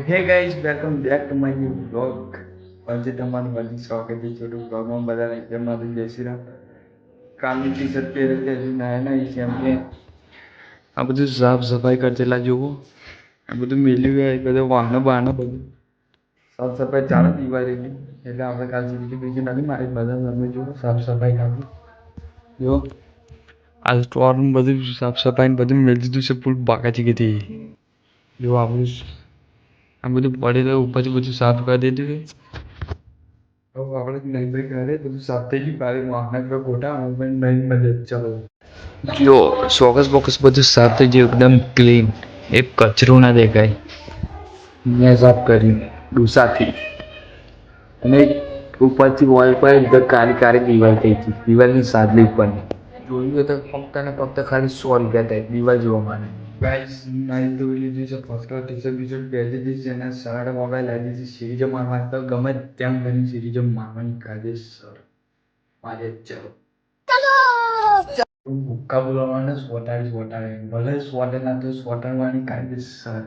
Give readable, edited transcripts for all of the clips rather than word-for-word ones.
Hey guys welcome back to my new blog. આજે તમારું બધી સ્વાગત છે છોટું બ્લોગમાં. બધાને જય માતા જય શ્રી રામ. કાલની ટી શર્ટ પહેરે છે હજુ નાયા નહીં છે એમ કે આ બધું સાફ સફાઈ કરતેલા જુઓ. આ બધું મેલ્યું હોય બધું વાહનો બાહનો બધું સાફ સફાઈ ચાલે દિવાળીની. એટલે આપણે કાલ સીધી બીજું નથી મારી બધા તમે જુઓ સાફ સફાઈ કાઢી જુઓ. આ સ્ટોરનું બધું સાફ સફાઈ બધું મેળી દીધું છે ફૂલ બાકાજી કીધી જો આપણું આ બધું પડેલું ઉપરથી બધું સાફ કરી દીધું છે. હવે આપણે નહીં ભાઈ ઘરે બધું સાફ થઈ ગયું. કાલે વાહન ગોટા નહીં મળે ચાલો જો ચોકસ બોકસ બધું સાફ થઈ ગયું એકદમ ક્લીન. એક કચરો ના દેખાય. મેં સાફ કર્યું ડુસાથી અને ઉપરથી વોલ પર કાળી કાળી દિવાલ થઈ હતી. દિવાલની સાદલી ઉપરની જોયું તો ફક્ત ને ફક્ત ખાલી 100 રૂપિયા થાય દિવાલ જોવા માટે. ગાઈસ નાઈ ધોઈ લીધી છે ફર્સ્ટ ક્લાસ ટી શર્ટ બીજું પહેરી દીધી છે અને શર્ટ મોબાઈલ લાવી દીધી. સિરીજો મારવાની તો ગમે ત્યાં ઘણી સિરીજો મારવાની કાયદેસર મારે ચલો ભૂક્કા બોલાવવાને સોટાડી ભલે સોટે ના તો સોટાડવાની કાયદેસર.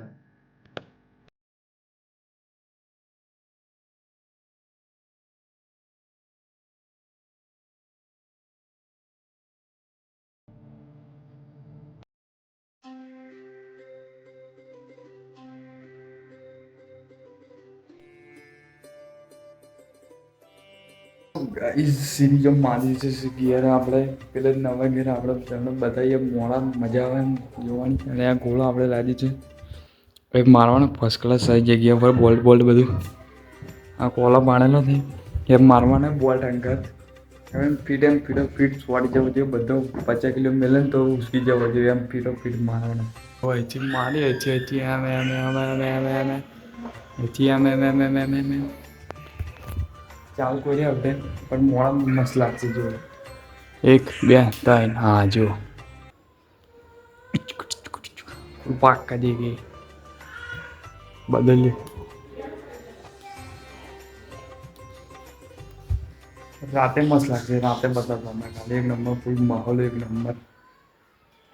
ગાઈસ સિરીજો મારી છે ઘેર આપણે પેલા નવા ઘેર આપણે તમને બતાવીએ મોડા મજા આવે એમ જોવાની. અને આ ગોળો આપણે લાદી છે કંઈ મારવાનો ફર્સ્ટ ક્લાસ સારી જગ્યા પર બોલ્ટ બોલ્ટ બધું આ કોલો પાડેલો છે એમ મારવાના બોલ્ટ અંકર એમ ફીટ વાળી જવો જોઈએ. બધો 50 કિલો મેલે ને તો ઉસકી જવો જોઈએ એમ ફીટ મારવાનો હોય. એથી મારી એથી એમ ચાલ કોઈ આપણે પણ મોડા મસ્ત લાગશે જો 1 2 3 હા જો પાક કરી ગઈ બદલી. રાતે મસ્ત લાગશે રાતે બતાવવા મેં ખાલી એક નંબર ફૂલ માહોલ એક નંબર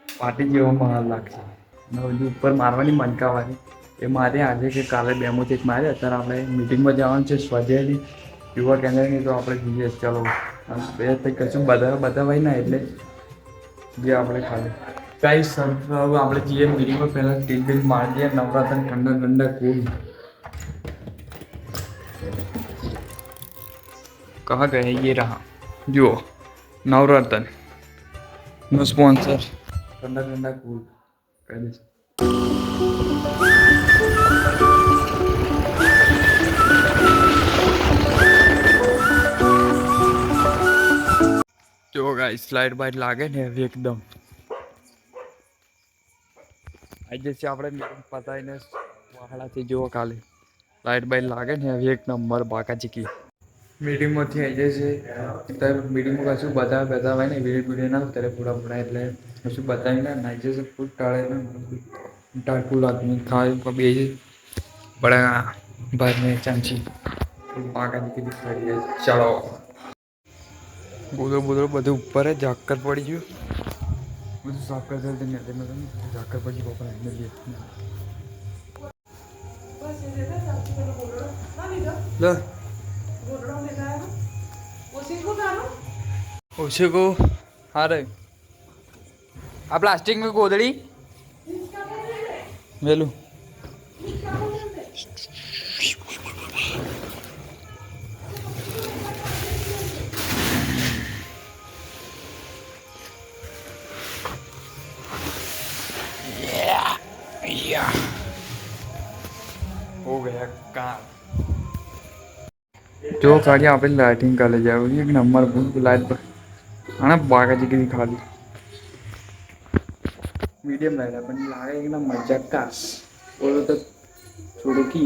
પાર્ટી જેવો માહોલ લાગશે. અને હજુ ઉપર મારવાની મનકાવાની એ મારે આજે કે કાલે ડેમોથી જ મારે. અત્યારે આપણે મિટિંગમાં જવાનું છે સ્વાધ્યાયની યુવા કેન્દ્રની તો આપણે જઈએ ચાલો. બે કંઈ કશું બતાવાય ના એટલે જે આપણે ખાલી કાંઈ હવે આપણે જઈએ મિટિંગમાં પહેલાં ટીલ બીલ મારી દઈએ. નવરાત્ર ઠંડા ઠંડા કૂલ कहाँ गए ये रहा जो नवरत्न नो स्पॉन्सर ठंडा ठंडा कूल पहले से जो गाइस स्लाइड बाइट लागे ने एकदम आज जैसे આપણે મીટિંગ પતાઈને વાહડાથી જો કાલે લાઇટ બાઇટ લાગે ને એક નંબર બાકા ચીકી મીટિંગમાંથી આવી જાય છે. ત્યારે મીટિંગમાં કશું બતાવાય ને વિડીયો ના ત્યારે પૂરા એટલે કશું બતાવી ના નાઈ જશે ફૂલ ટાળે ટાળકું લાગતું ખાય બે બડા ભાઈ મેં ચાંચી બાકા ચીકી ખાઈ જાય. ચાલો બોલો બધું ઉપર જ ઝાકર પડી ગયું બધું સાફ કરતા ઝાકર પડી પપ્પા લે ओछे को हाँ रे आ प्लास्टिक में गोदड़ी वेलू हो गया काम. जो खाली आप लाइटिंग कर ले जाओ एक नंबर लाइट पर आना बागा जी की खाली मीडियम लाइट अपन लागे एकदम मजा कास बोलो तो छोड़ो की